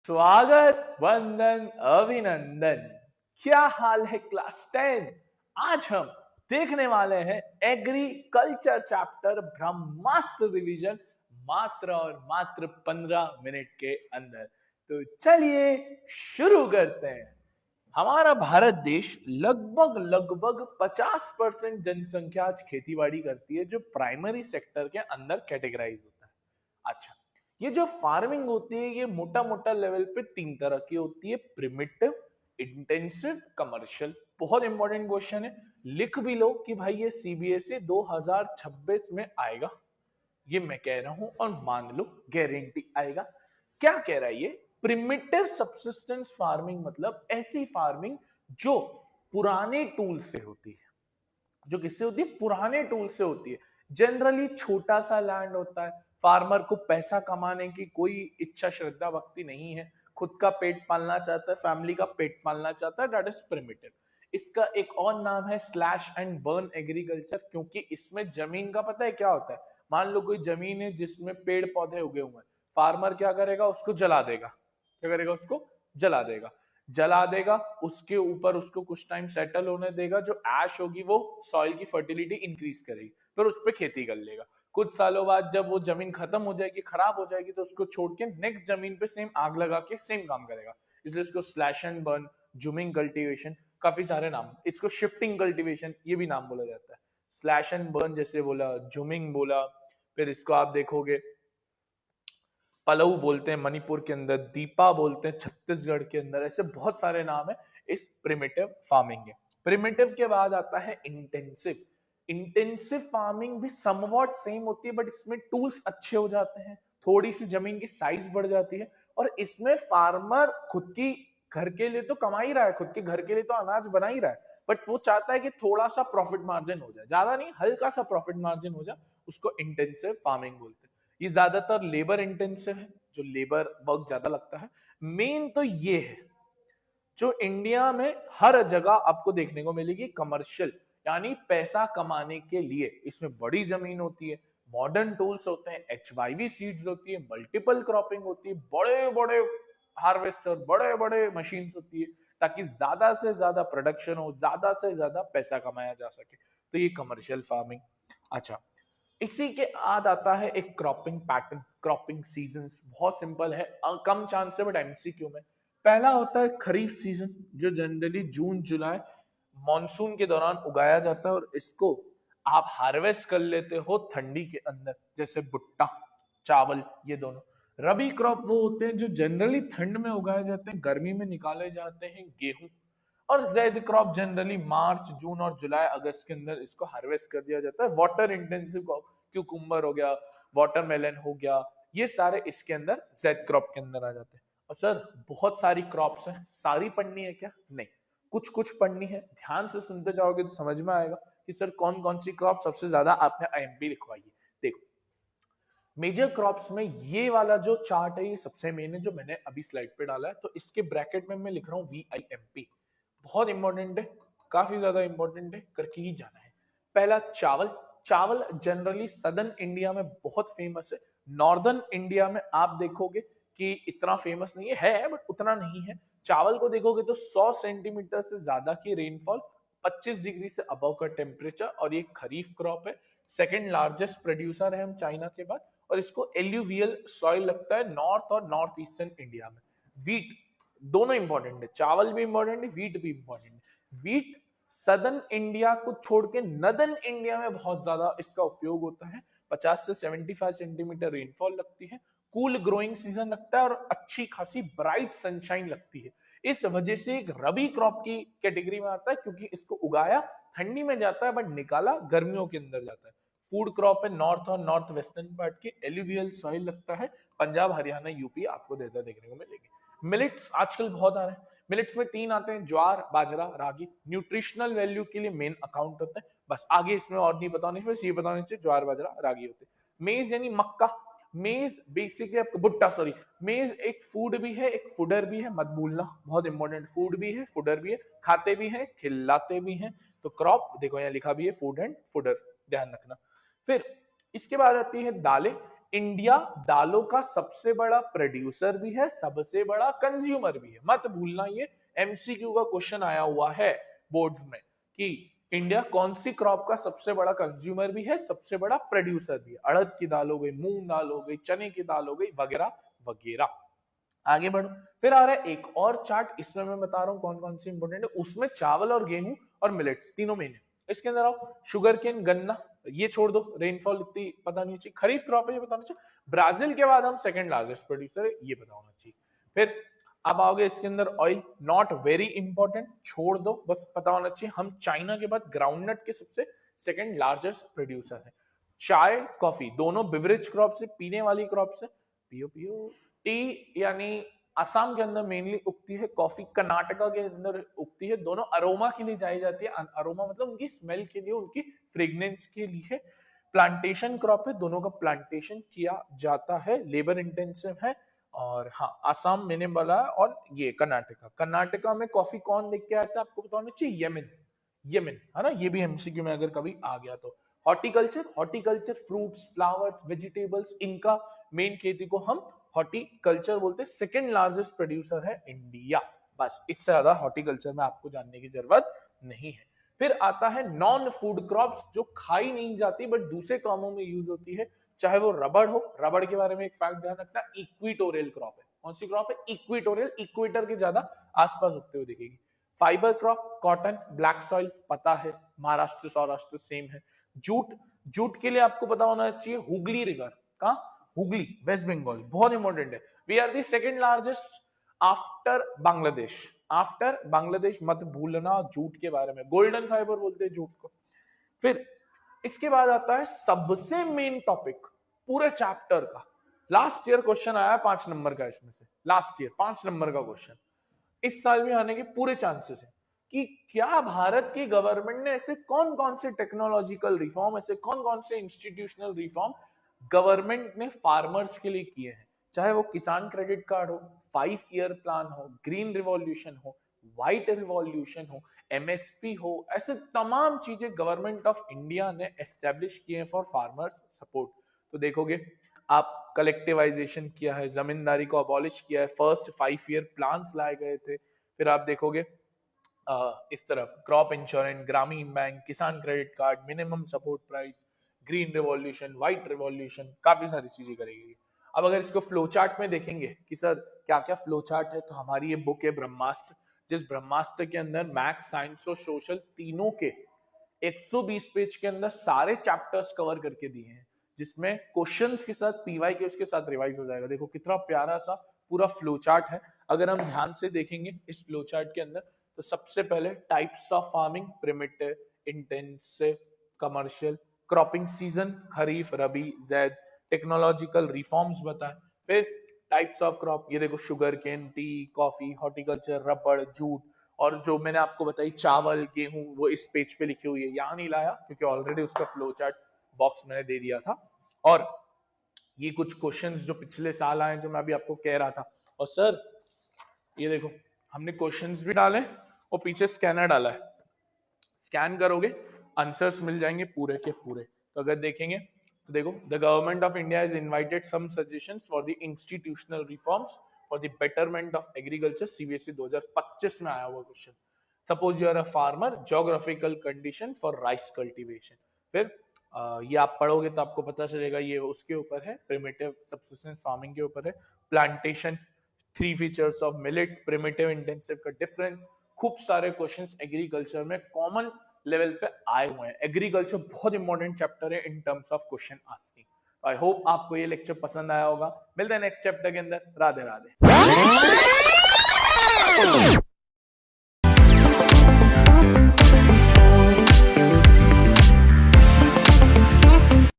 स्वागत, वंदन, अभिनंदन। क्या हाल है क्लास 10? आज हम देखने वाले हैं एग्रीकल्चर चैप्टर ब्रह्मास्त्र रिवीजन मात्र और मात्र 15 मिनट के अंदर। तो चलिए शुरू करते हैं। हमारा भारत देश लगभग लगभग 50% जनसंख्या आज खेतीबाड़ी करती है, जो प्राइमरी सेक्टर के अंदर कैटेगराइज होता है। अच्छा, ये जो फार्मिंग होती है ये मोटा मोटा लेवल पे तीन तरह की होती है: प्रिमिटिव, इंटेंसिव, कमर्शियल। बहुत इंपॉर्टेंट क्वेश्चन है, लिख भी लो कि भाई ये सीबीएसई 2026 में आएगा, ये मैं कह रहा हूं और मान लो गारंटी आएगा। क्या कह रहा है ये? प्रिमिटिव सब्सिस्टेंस फार्मिंग मतलब ऐसी फार्मिंग जो पुराने टूल से होती है। जो किससे होती है? पुराने टूल से होती है। जनरली छोटा सा लैंड होता है, फार्मर को पैसा कमाने की कोई इच्छा श्रद्धा भक्ति नहीं है, खुद का पेट पालना चाहता है, फैमिली का पेट पालना चाहता है। That is primitive. इसका एक और नाम है स्लैश एंड बर्न एग्रीकल्चर, क्योंकि इसमें जमीन का पता है क्या होता है? मान लो कोई जमीन है जिसमें पेड़ पौधे उगे हुए हैं, फार्मर क्या करेगा? उसको जला देगा। क्या करेगा? उसको जला देगा। जला देगा, उसके ऊपर उसको कुछ टाइम सेटल होने देगा, जो ऐश होगी वो सॉइल की फर्टिलिटी इंक्रीज करेगी, फिर उस पर खेती कर लेगा। कुछ सालों बाद जब वो जमीन खत्म हो जाएगी, खराब हो जाएगी, तो उसको छोड़ के नेक्स्ट जमीन पे सेम आग लगा के सेम काम करेगा। इसलिए इसको slash and burn, zooming cultivation, काफी सारे नाम। इसको शिफ्टिंग कल्टीवेशन ये भी नाम बोला जाता है। स्लैश एंड बर्न जैसे बोला, जूमिंग बोला, फिर इसको आप देखोगे पलऊ बोलते हैं मणिपुर के अंदर, दीपा बोलते हैं छत्तीसगढ़ के अंदर। ऐसे बहुत सारे नाम है इस प्रिमिटिव फार्मिंग के। प्रिमिटिव के बाद आता है इंटेंसिव। इंटेंसिव फार्मिंग भी समवॉट सेम होती है, बट इसमें टूल्स अच्छे हो जाते हैं, थोड़ी सी जमीन की साइज बढ़ जाती है, और इसमें फार्मर खुद की घर के लिए तो कमा ही रहा है, खुद के घर के लिए तो अनाज बना ही रहा है, बट वो चाहता है कि थोड़ा सा प्रॉफिट मार्जिन हो जाए, ज्यादा नहीं, हल्का सा प्रॉफिट मार्जिन हो जाए। उसको इंटेंसिव फार्मिंग बोलते हैं। ये ज्यादातर लेबर इंटेंसिव है, जो लेबर वर्क ज्यादा लगता है। मेन तो ये है जो इंडिया में हर जगह आपको देखने को मिलेगी, कमर्शियल, यानी पैसा कमाने के लिए। इसमें बड़ी जमीन होती है, मॉडर्न टूल्स होते हैं, HYV सीड्स होती है, मल्टीपल क्रॉपिंग होती है, बड़े बड़े हार्वेस्टर, बड़े बड़े मशीन होती है, ताकि ज्यादा से ज्यादा प्रोडक्शन हो, ज्यादा से ज्यादा पैसा कमाया जा सके। तो ये कमर्शियल फार्मिंग। अच्छा, इसी के बाद आता है एक क्रॉपिंग पैटर्न, क्रॉपिंग सीजन्स। बहुत सिंपल है, कम चांस है बट एमसीक्यू में। पहला होता है खरीफ सीजन, जो जनरली जून जुलाई मॉनसून के दौरान उगाया जाता है, और इसको आप हार्वेस्ट कर लेते हो ठंडी के अंदर, जैसे भुट्टा, चावल, ये दोनों। रबी क्रॉप वो होते हैं जो जनरली ठंड में उगाए जाते हैं, गर्मी में निकाले जाते हैं, गेहूं। और जैद क्रॉप जनरली मार्च, जून और जुलाई अगस्त के अंदर इसको हार्वेस्ट कर दिया जाता है। वाटर इंटेंसिव क्रॉप, क्यूकुम्बर हो गया, वाटरमेलन हो गया, ये सारे इसके अंदर जेड क्रॉप के अंदर आ जाते हैं। और सर बहुत सारी क्रॉप्स हैं, सारी पढ़नी है क्या? नहीं, कुछ कुछ पढ़नी है। ध्यान से सुनते जाओगे तो समझ में आएगा कि सर कौन कौन सी क्रॉप सबसे ज्यादा आपने आईएमपी लिखवाई है। देखो, मेजर क्रॉप्स में ये वाला जो चार्ट है ये सबसे मेन है, जो मैंने अभी स्लाइड पे डाला है। तो इसके ब्रैकेट में मैं लिख रहा हूँ VIMP। बहुत इंपॉर्टेंट है, काफी ज्यादा इंपॉर्टेंट है, करके ही जाना है। पहला चावल। चावल जनरली सदर्न इंडिया में बहुत फेमस है। नॉर्दर्न इंडिया में आप देखोगे कि इतना फेमस नहीं है, बट उतना नहीं है। चावल को देखोगे तो 100 सेंटीमीटर से ज्यादा की रेनफॉल, 25 डिग्री से अबव का टेम्परेचर, और ये खरीफ क्रॉप है। सेकंड लार्जेस्ट प्रोड्यूसर है हम चाइना के बाद, और इसको एल्यूवियल सॉइल लगता है नॉर्थ और नॉर्थ ईस्टर्न इंडिया में। वीट, दोनों इंपॉर्टेंट है, चावल भी इंपॉर्टेंट है, वीट भी इंपॉर्टेंट है। वीट सदर्न इंडिया को छोड़ के नदर्न इंडिया में बहुत ज्यादा इसका उपयोग होता है। 50 से 75 सेंटीमीटर रेनफॉल लगती है, कूल ग्रोइंग सीजन लगता है, और अच्छी खासी ब्राइट सनशाइन लगती है। इस वजह से एक रबी क्रॉप की कैटेगरी में आता है, क्योंकि इसको उगाया ठंडी में जाता है बट निकाला गर्मियों के अंदर जाता है। फूड क्रॉप है, नॉर्थ और नॉर्थ वेस्टर्न पार्ट की, एल्यूवियल सॉइल लगता है। पंजाब, हरियाणा, यूपी आपको ज्यादा देखने को मिलेगी। मिलेट्स आजकल बहुत आ रहे हैं। मिलेट्स में तीन आते हैं: ज्वार, बाजरा, रागी। न्यूट्रिशनल वैल्यू के लिए मेन अकाउंट होता है, बस आगे इसमें और नहीं बताने से, बस ये बताने से ज्वार, बाजरा, रागी होते हैं। मेज यानी मक्का। मेज बेसिकली आपका भुट्टा, सॉरी, मेज एक फूड भी है, एक फूडर भी है, मत भूलना, बहुत इंपॉर्टेंट। फूड भी है, फूडर भी है, खाते भी हैं, खिलाते भी हैं। तो क्रॉप देखो यहाँ लिखा भी है, फूड एंड फूडर, ध्यान रखना। फिर इसके बाद आती है दालें। इंडिया दालों का सबसे बड़ा प्रोड्यूसर भी है, सबसे बड़ा कंज्यूमर भी है। मत भूलना, ये एमसीक्यू का क्वेश्चन आया हुआ है बोर्ड्स में कि इंडिया कौन सी क्रॉप का सबसे बड़ा कंज्यूमर भी है, सबसे बड़ा प्रोड्यूसर भी है। अड़द की दाल हो गई, मूंग दाल हो गई, चने की दाल हो गई, वगैरह वगैरह। आगे बढ़ो, फिर आ रहा है एक और चार्ट, इसमें मैं बता रहा हूँ कौन कौन सी इंपोर्टेंट है। उसमें चावल और गेहूं और मिलेट्स तीनों मेन है। इसके अंदर आओ, शुगर केन, गन्ना, ये छोड़ दो, रेनफॉल इतनी पता नहीं चाहिए, खरीफ क्रॉप है ये बताना चाहिए। ब्राजील के बाद हम सेकंड लार्जेस्ट प्रोड्यूसर है, ये पता होना चाहिए। फिर अब आओगे इसके अंदर ऑयल, नॉट वेरी इंपॉर्टेंट, छोड़ दो, बस पता होना चाहिए हम चाइना के बाद ग्राउंडनट के सबसे सेकंड लार्जेस्ट प्रोड्यूसर है। चाय कॉफी दोनों बिवरेज क्रॉप से, पीने वाली क्रॉप से, पियो पियो। टी यानी असम के अंदर मेनली उगती है, कॉफी कर्नाटका के अंदर उगती है। दोनों अरोमा के लिए जाई जाती है, अरोमा मतलब उनकी स्मेल के लिए, उनकी फ्रेग्रेंस के लिए। प्लांटेशन क्रॉप है, दोनों का प्लांटेशन किया जाता है, लेबर इंटेंसिव है। और हाँ, असम मैंने बोला, और ये कर्नाटका, कर्नाटका में कॉफी कौन लेके आया था आपको बताना चाहिए, यमन, यमन है ना, ये भी एमसीक्यू में अगर कभी आ गया तो। Horticulture, horticulture fruits, flowers, vegetables, इनका मेन खेती को हम हॉर्टिकल्चर बोलते हैं। सेकंड लार्जेस्ट प्रोड्यूसर है इंडिया। बस इससे ज्यादा हॉर्टिकल्चर में आपको जानने की जरूरत नहीं है। फिर आता है नॉन फूड क्रॉप्स, जो खाई नहीं जाती बट दूसरे कामों में यूज होती है, चाहे वो रबड़ हो। रबड़ के बारे में एक फैक्ट ध्यान रखना, इक्विटोरियल क्रॉप है। कौन सी क्रॉप है? इक्विटोरियल, इक्वेटर के ज्यादा आसपास उगते हुए दिखेगी। Fibre crop, cotton, black soil पता है, महाराष्ट्र सौराष्ट्र सेम है। जूट, जूट के लिए आपको पता होना चाहिए हुगली रिवर, कहा? हुगली, वेस्ट बंगाल, बहुत इंपॉर्टेंट है। We are the second largest after Bangladesh, after Bangladesh, मत भूलना जूट के बारे में। गोल्डन फाइबर बोलते हैं जूट को। फिर इसके बाद आता है सबसे मेन टॉपिक पूरे चैप्टर का, लास्ट ईयर क्वेश्चन आया 5 नंबर का इसमें से, लास्ट ईयर 5 नंबर का क्वेश्चन, इस साल भी आने के पूरे चांसेस है कि क्या भारत की गवर्नमेंट ने ऐसे कौन कौन से टेक्नोलॉजिकल रिफॉर्म, ऐसे कौन कौन से इंस्टीट्यूशनल रिफॉर्म गवर्नमेंट ने फार्मर्स के लिए किए हैं। चाहे वो किसान क्रेडिट कार्ड हो, 5 ईयर प्लान हो, ग्रीन रिवॉल्यूशन हो, व्हाइट रिवॉल्यूशन हो, एमएसपी हो, ऐसे तमाम चीजें गवर्नमेंट ऑफ इंडिया ने एस्टेब्लिश किए हैं फॉर फार्मर्स सपोर्ट। तो देखोगे आप, कलेक्टिवाइजेशन किया है, जमींदारी को अबॉलिश किया है, फर्स्ट 5 ईयर प्लान्स लाए गए थे। फिर आप देखोगे इस तरफ क्रॉप इंश्योरेंस, ग्रामीण बैंक, किसान credit card, minimum support price, green revolution, white revolution, काफी सारी चीजें करेगी। अब अगर इसको फ्लो चार्ट में देखेंगे कि सर क्या क्या फ्लो चार्ट है, तो हमारी ये बुक है ब्रह्मास्त्र, जिस ब्रह्मास्त्र के अंदर मैथ्स, साइंस और सोशल तीनों के 120 पेज के अंदर सारे चैप्टर्स कवर करके दिए हैं, जिसमें क्वेश्चंस के साथ पीवाई के उसके साथ रिवाइज हो जाएगा। देखो कितना प्यारा सा पूरा फ्लो चार्ट है। अगर हम ध्यान से देखेंगे इस फ्लो चार्ट के अंदर, तो सबसे पहले types of farming, primitive, intensive, commercial, cropping season, kharif, rabi, zaid, technological reforms बताएं। फिर टाइप्स ऑफ क्रॉप, ये देखो sugar cane, tea, coffee, horticulture, rubber, jute, और जो मैंने आपको बताई चावल, गेहूं, वो इस पेज पे लिखी हुई है, यहाँ नहीं लाया क्योंकि ऑलरेडी उसका फ्लो चार्ट बॉक्स मैंने दे दिया था। और ये कुछ क्वेश्चंस जो पिछले साल आए, जो मैं अभी आपको कह रहा था। और सर ये देखो हमने क्वेश्चंस भी डाले और पीछे स्कैनर डाला है, स्कैन करोगे आंसर्स मिल जाएंगे पूरे के पूरे। तो अगर देखेंगे तो देखो, the government of India is invited some suggestions for the institutional reforms for the betterment of agriculture, CBSE 2025 में आया हुआ question. Suppose you are a farmer, geographical condition for rice cultivation. फिर ये आप पढ़ोगे तो आपको पता चलेगा, ये उसके ऊपर है, प्रिमिटिव सबसिस्टेंस फार्मिंग के ऊपर है। Plantation, 3 features of millet, primitive intensive का डिफरेंस, खूब सारे क्वेश्चंस एग्रीकल्चर में कॉमन लेवल पे आए हुए हैं। एग्रीकल्चर बहुत इंपॉर्टेंट चैप्टर है in terms of question asking. I hope आपको ये लेक्चर पसंद आया होगा। मिलते हैं नेक्स्ट चैप्टर के अंदर। राधे राधे।